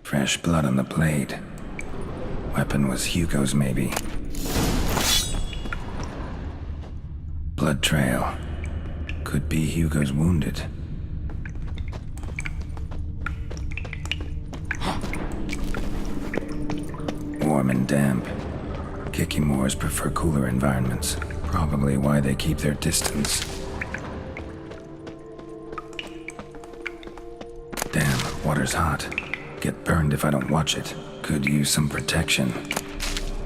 Fresh blood on the blade. Weapon was Hugo's, maybe. Blood trail. Could be Hugo's wounded. Warm and damp. Kikimores prefer cooler environments. Probably why they keep their distance. Damn, water's hot. Get burned if I don't watch it. Could use some protection.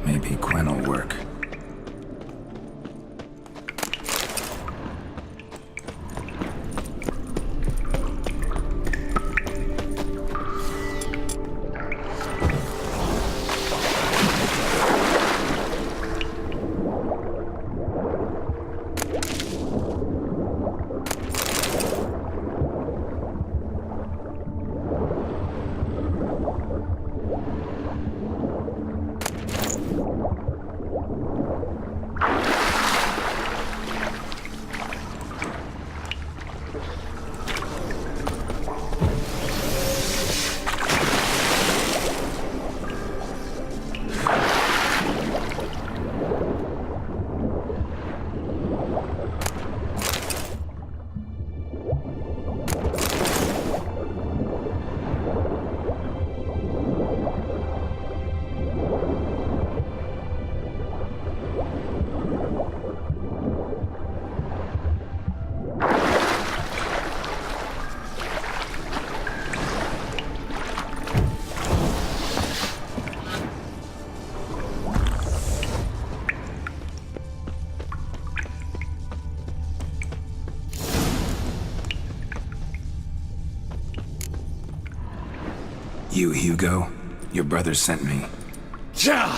Maybe Quen will work. You, Hugo? Your brother sent me. Ja!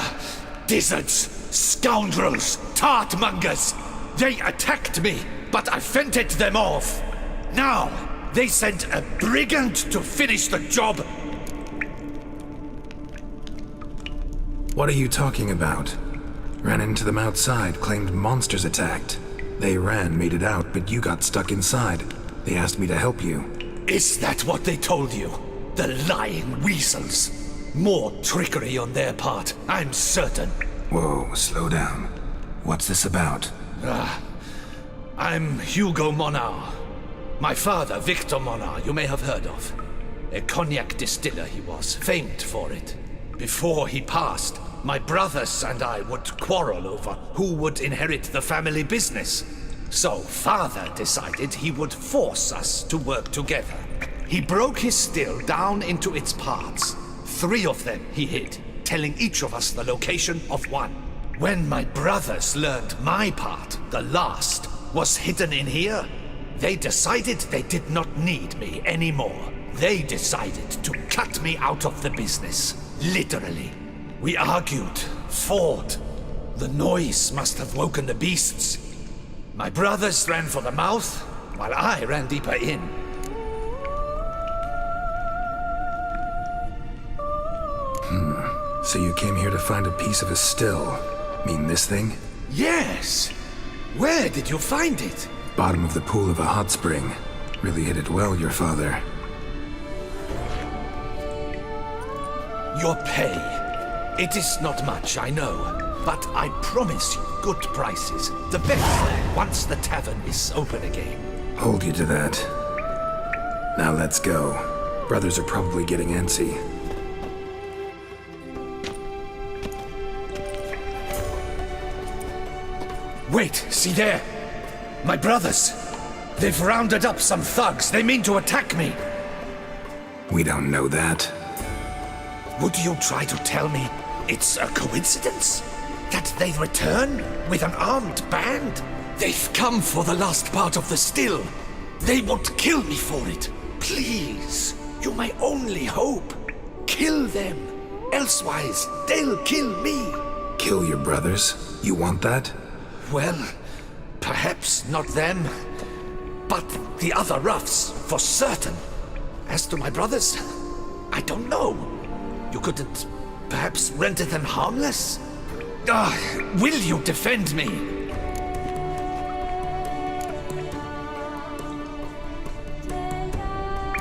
Dizzards! Scoundrels! Tartmongers! They attacked me, but I fended them off. Now, they sent a brigand to finish the job. What are you talking about? Ran into them outside, claimed monsters attacked. They ran, made it out, but you got stuck inside. They asked me to help you. Is that what they told you? The lying weasels. More trickery on their part, I'm certain. Whoa, slow down. What's this about? I'm Hugo Monar. My father, Victor Monar, you may have heard of. A cognac distiller he was, famed for it. Before he passed, my brothers and I would quarrel over who would inherit the family business. So father decided he would force us to work together. He broke his still down into its parts. 3 of them he hid, telling each of us the location of one. When my brothers learned my part, the last, was hidden in here, they decided they did not need me anymore. They decided to cut me out of the business, literally. We argued, fought. The noise must have woken the beasts. My brothers ran for the mouth, while I ran deeper in. So you came here to find a piece of a still. Mean this thing? Yes! Where did you find it? Bottom of the pool of a hot spring. Really hit it well, your father. Your pay. It is not much, I know. But I promise you good prices. The best once the tavern is open again. Hold you to that. Now let's go. Brothers are probably getting antsy. Wait, see there? My brothers. They've rounded up some thugs. They mean to attack me. We don't know that. Would you try to tell me it's a coincidence? That they return with an armed band? They've come for the last part of the still. They would kill me for it. Please, you're my only hope. Kill them. Elsewise, they'll kill me. Kill your brothers? You want that? Well, perhaps not them, but the other roughs, for certain. As to my brothers, I don't know. You couldn't perhaps render them harmless? Will you defend me?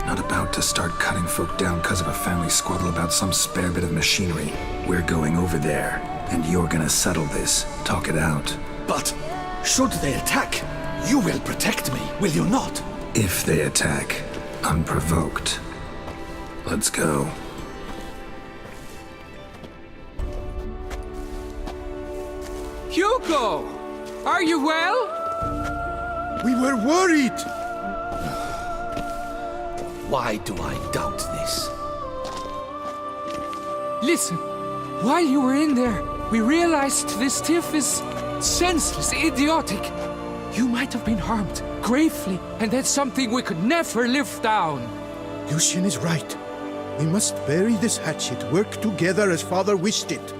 Not about about to start cutting folk down because of a family squabble about some spare bit of machinery. We're going over there, and you're gonna settle this. Talk it out. But should they attack, you will protect me, will you not? If they attack, unprovoked. Let's go. Hugo! Are you well? We were worried! Why do I doubt this? Listen, while you were in there, we realized this tiff is senseless, idiotic. You might have been harmed, gravely, and that's something we could never live down. Lucian is right. We must bury this hatchet, work together as Father wished it.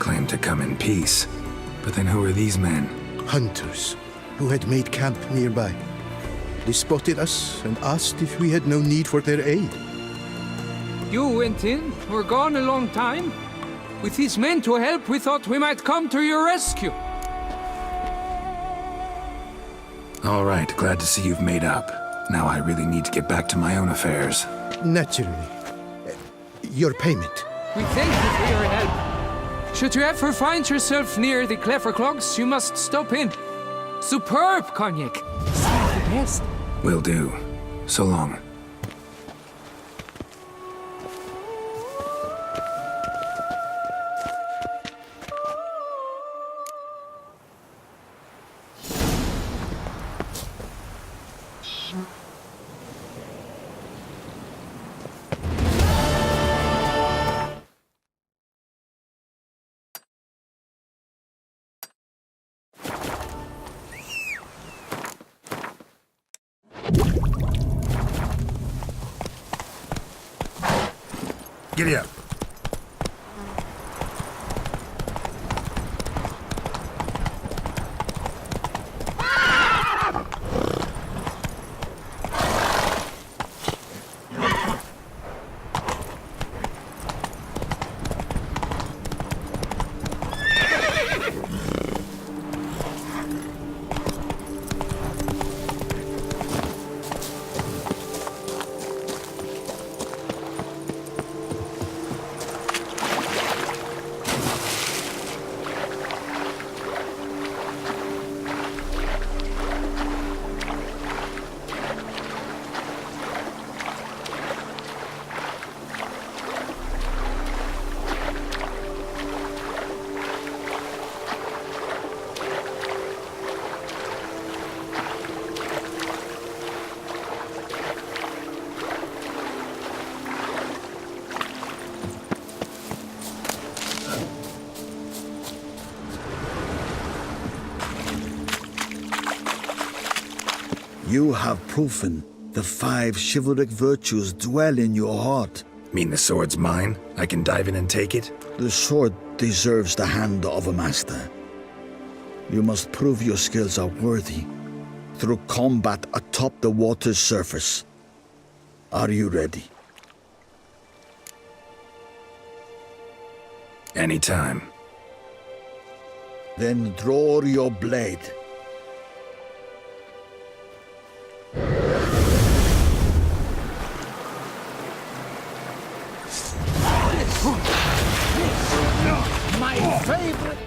Claim to come in peace. But then who are these men? Hunters, who had made camp nearby. They spotted us and asked if we had no need for their aid. You went in, were gone a long time. With these men to help, we thought we might come to your rescue. All right, glad to see you've made up. Now I really need to get back to my own affairs. Naturally. Your payment. We thank you for your help. Should you ever find yourself near the Clever Clogs, you must stop in. Superb cognac. Some of the best. Will do. So long. Giddy up. You have proven the 5 chivalric virtues dwell in your heart. Mean the sword's mine? I can dive in and take it? The sword deserves the hand of a master. You must prove your skills are worthy through combat atop the water's surface. Are you ready? Anytime. Then draw your blade. My favorite!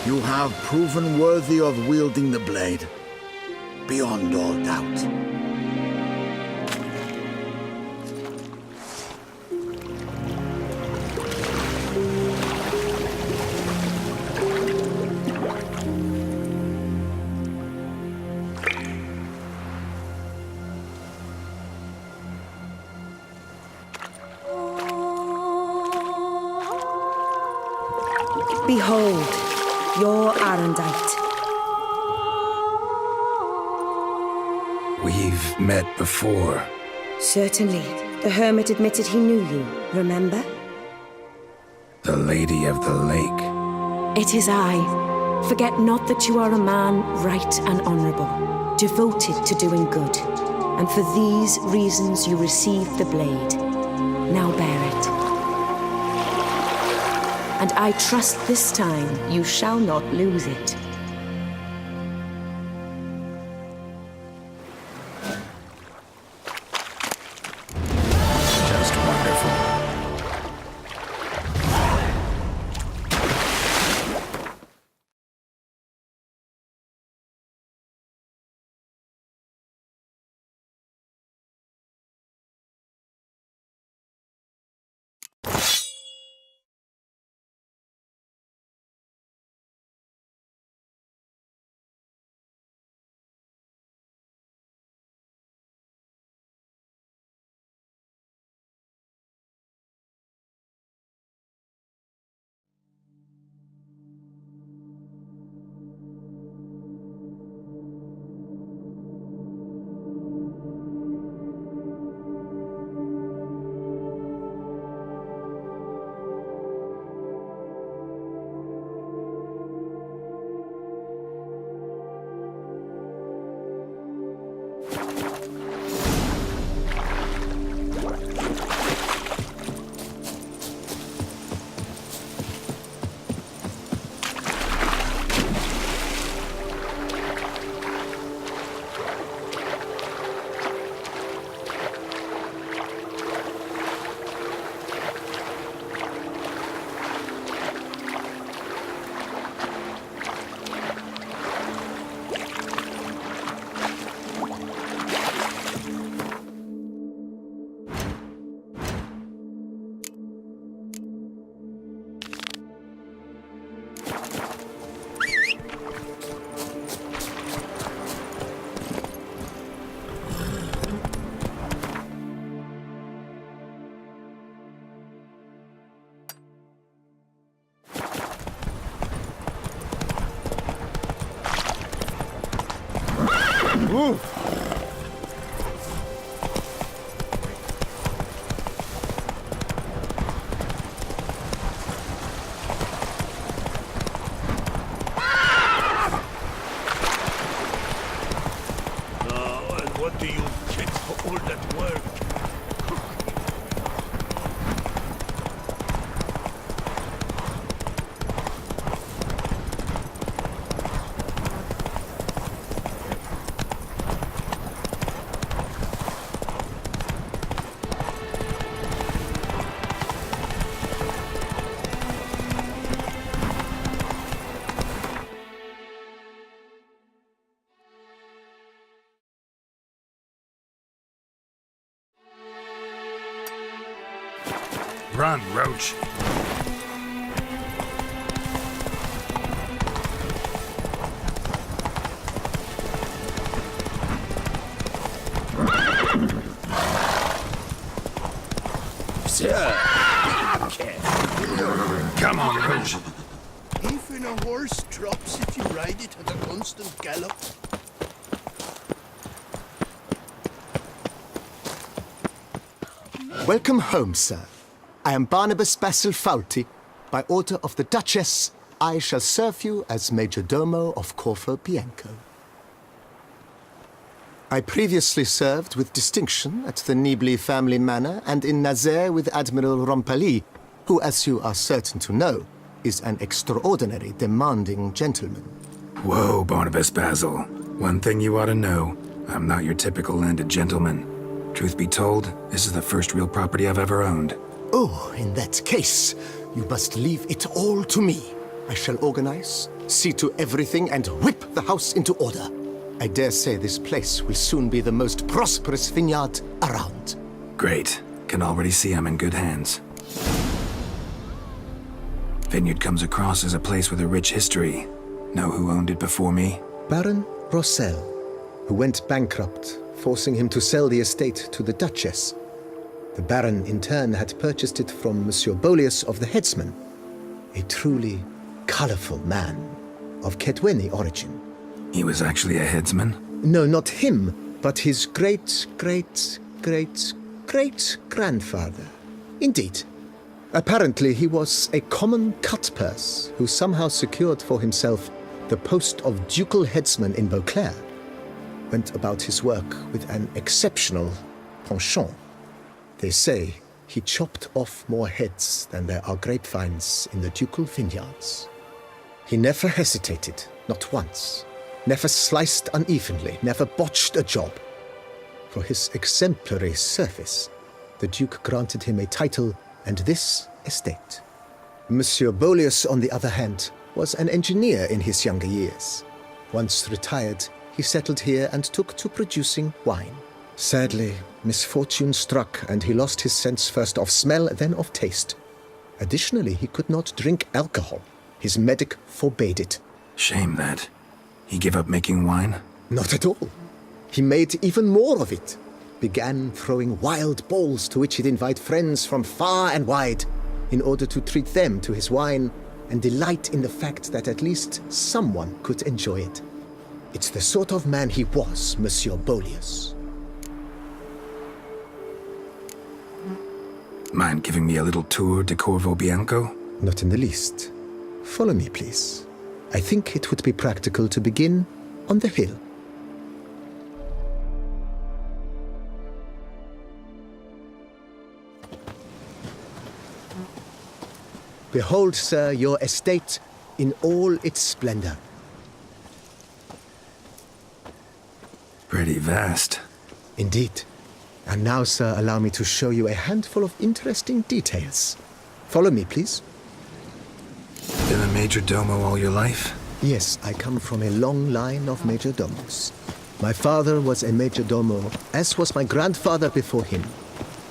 You have proven worthy of wielding the blade, beyond all doubt. Behold, your Arendite, We've met before. Certainly. The hermit admitted he knew you, remember? The Lady of the Lake. It is I. Forget not that you are a man right and honorable, devoted to doing good. And for these reasons you received the blade. Now bear it. And I trust this time you shall not lose it. Just wonderful. What do you get for all that work? Run, Roach. Sir, Come on, Roach. Even a horse drops if you ride it at a constant gallop. Welcome home, sir. I am Barnabas Basil Faulty. By order of the Duchess, I shall serve you as Major Domo of Corfu Bianco. I previously served with distinction at the Nibli family manor and in Nazaire with Admiral Rompali, who, as you are certain to know, is an extraordinary demanding gentleman. Whoa, Barnabas Basil. One thing you ought to know. I'm not your typical landed gentleman. Truth be told, this is the first real property I've ever owned. Oh, in that case, you must leave it all to me. I shall organize, see to everything, and whip the house into order. I dare say this place will soon be the most prosperous vineyard around. Great. Can already see I'm in good hands. Vineyard comes across as a place with a rich history. Know who owned it before me? Baron Rossel, who went bankrupt, forcing him to sell the estate to the Duchess. The Baron, in turn, had purchased it from Monsieur Bolius of the Headsman, a truly colorful man of Ketweni origin. He was actually a headsman? No, not him. but his great-great-great-great-grandfather. Indeed. Apparently, he was a common cutpurse who somehow secured for himself the post of ducal headsman in Beauclair. Went about his work with an exceptional penchant. They say he chopped off more heads than there are grapevines in the ducal vineyards. He never hesitated, not once. Never sliced unevenly, never botched a job. For his exemplary service, the Duke granted him a title and this estate. Monsieur Beaulius, on the other hand, was an engineer in his younger years. Once retired, he settled here and took to producing wine. Sadly, misfortune struck and he lost his sense first of smell, then of taste. Additionally, he could not drink alcohol. His medic forbade it. Shame that. He gave up making wine? Not at all. He made even more of it. Began throwing wild balls to which he'd invite friends from far and wide in order to treat them to his wine and delight in the fact that at least someone could enjoy it. It's the sort of man he was, Monsieur Beaulius. Mind giving me a little tour de Corvo Bianco? Not in the least. Follow me, please. I think it would be practical to begin on the hill. Behold, sir, your estate in all its splendor. Pretty vast. Indeed. And now, sir, allow me to show you a handful of interesting details. Follow me, please. Been a major domo all your life? Yes, I come from a long line of major domos. My father was a major domo, as was my grandfather before him,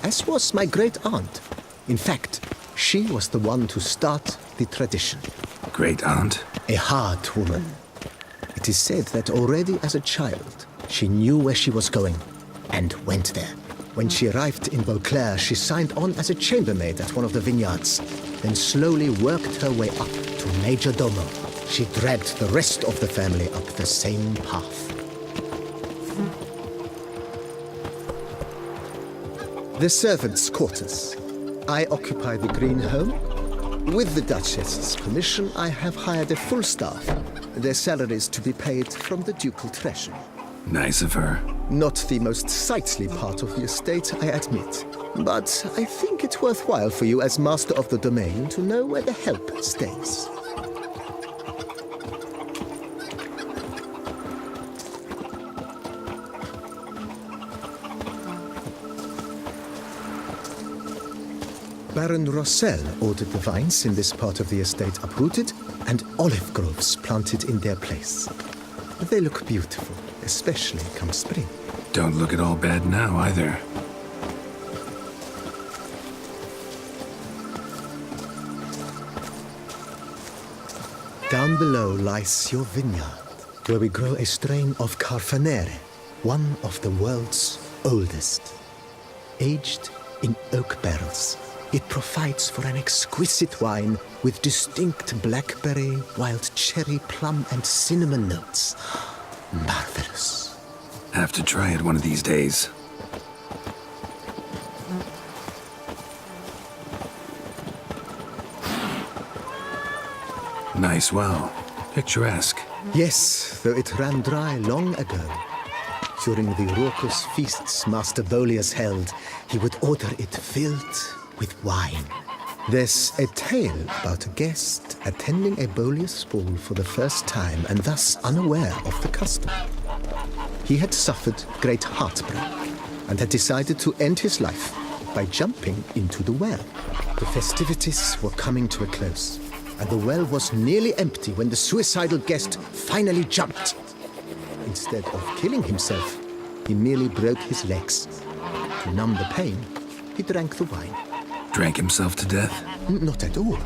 as was my great-aunt. In fact, she was the one to start the tradition. Great-aunt? A hard woman. It is said that already as a child, she knew where she was going and went there. When she arrived in Beauclair, she signed on as a chambermaid at one of the vineyards, then slowly worked her way up to major domo. She dragged the rest of the family up the same path. The servants' quarters. I occupy the green home. With the Duchess's permission, I have hired a full staff. Their salaries to be paid from the ducal treasury. Nice of her. Not the most sightly part of the estate, I admit. But I think it's worthwhile for you as master of the domain to know where the help stays. Baron Rossel ordered the vines in this part of the estate uprooted and olive groves planted in their place. They look beautiful, especially come spring. Don't look at all bad now, either. Down below lies your vineyard, where we grow a strain of Carfanere, one of the world's oldest. Aged in oak barrels, it provides for an exquisite wine with distinct blackberry, wild cherry, plum, and cinnamon notes. Marvelous. Have to try it one of these days. Nice well. Picturesque. Yes, though it ran dry long ago. During the raucous feasts Master Beaulius held, he would order it filled with wine. There's a tale about a guest attending a Beaulius ball for the first time and thus unaware of the custom. He had suffered great heartbreak and had decided to end his life by jumping into the well. The festivities were coming to a close, and the well was nearly empty when the suicidal guest finally jumped. Instead of killing himself, he merely broke his legs. To numb the pain, he drank the wine. Drank himself to death? Not at all.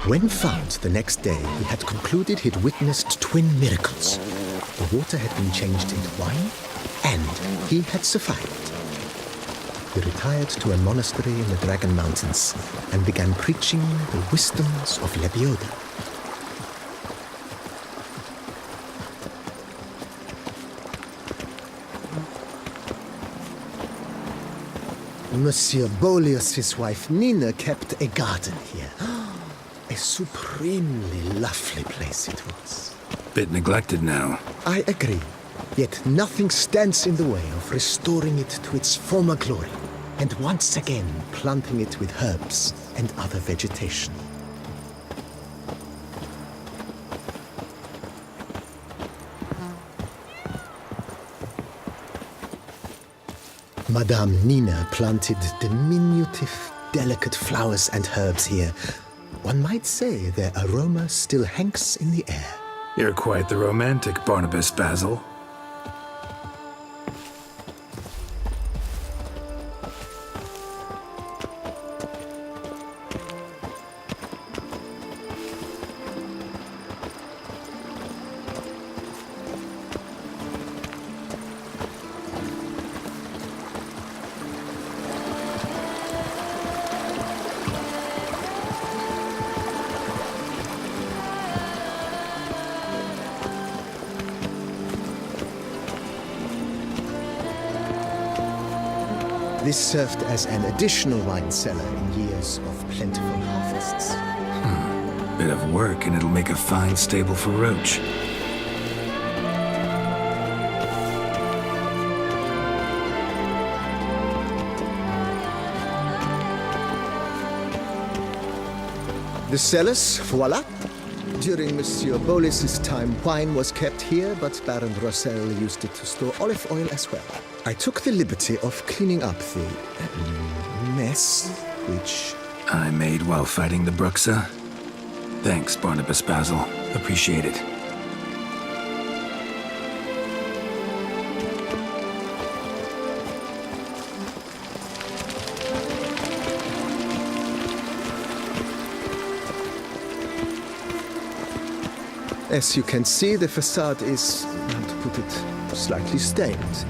When found the next day, he had concluded he'd witnessed twin miracles. The water had been changed into wine, and he had survived. He retired to a monastery in the Dragon Mountains and began preaching the wisdoms of Lebioda. Monsieur Boleus's wife Nina kept a garden here. A supremely lovely place it was. Bit neglected now. I agree. Yet nothing stands in the way of restoring it to its former glory, and once again planting it with herbs and other vegetation. Madame Nina planted diminutive, delicate flowers and herbs here. One might say their aroma still hangs in the air. You're quite the romantic, Barnabas Basil. This served as an additional wine cellar in years of plentiful harvests. Bit of work and it'll make a fine stable for Roach. The cellars, voila. During Monsieur Boleus's time, wine was kept here, but Baron Rossel used it to store olive oil as well. I took the liberty of cleaning up the mess, which... I made while fighting the Bruxa. Thanks, Barnabas Basil. Appreciate it. As you can see, the facade is, to put it, slightly stained.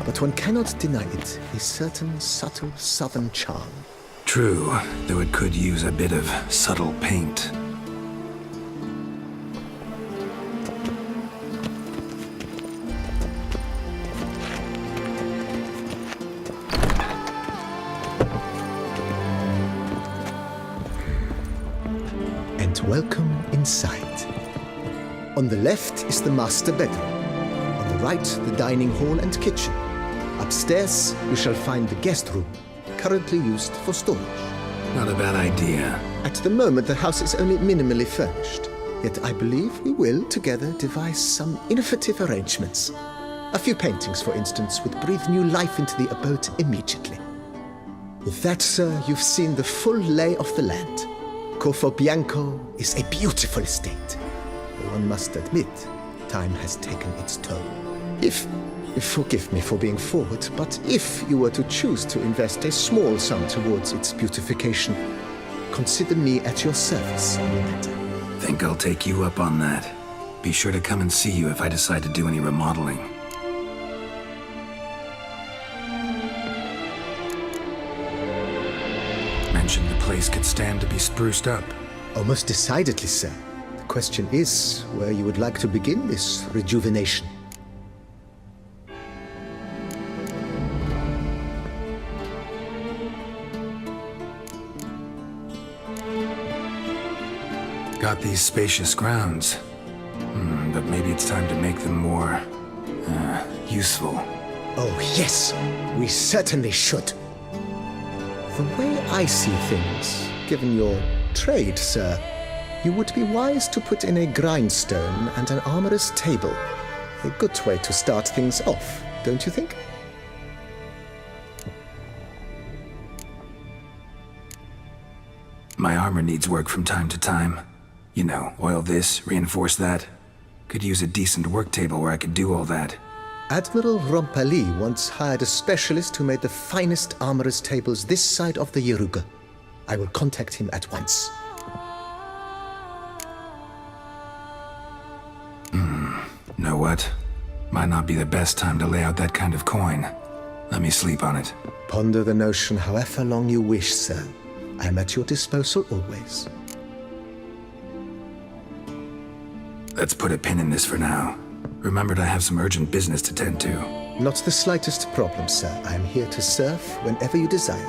But one cannot deny it, a certain subtle southern charm. True, though it could use a bit of subtle paint. And welcome inside. On the left is the master bedroom. On the right, the dining hall and kitchen. Upstairs, we shall find the guest room, currently used for storage. Not a bad idea. At the moment, the house is only minimally furnished. Yet I believe we will, together, devise some innovative arrangements. A few paintings, for instance, would breathe new life into the abode immediately. With that, sir, you've seen the full lay of the land. Corfo Bianco is a beautiful estate. One must admit, time has taken its toll. Forgive me for being forward, but if you were to choose to invest a small sum towards its beautification, consider me at your service on the matter. Think I'll take you up on that. Be sure to come and see you if I decide to do any remodeling. Mentioned the place could stand to be spruced up. Oh, most decidedly, sir. The question is where you would like to begin this rejuvenation. Got these spacious grounds. But maybe it's time to make them more... useful. Oh, yes. We certainly should. The way I see things, given your trade, sir, you would be wise to put in a grindstone and an armorer's table. A good way to start things off, don't you think? My armor needs work from time to time. You know, oil this, reinforce that. Could use a decent work table where I could do all that. Admiral Rompali once hired a specialist who made the finest armorer's tables this side of the Yeruga. I will contact him at once. Know what? Might not be the best time to lay out that kind of coin. Let me sleep on it. Ponder the notion however long you wish, sir. I am at your disposal always. Let's put a pin in this for now. Remembered I have some urgent business to tend to. Not the slightest problem, sir. I am here to serve whenever you desire.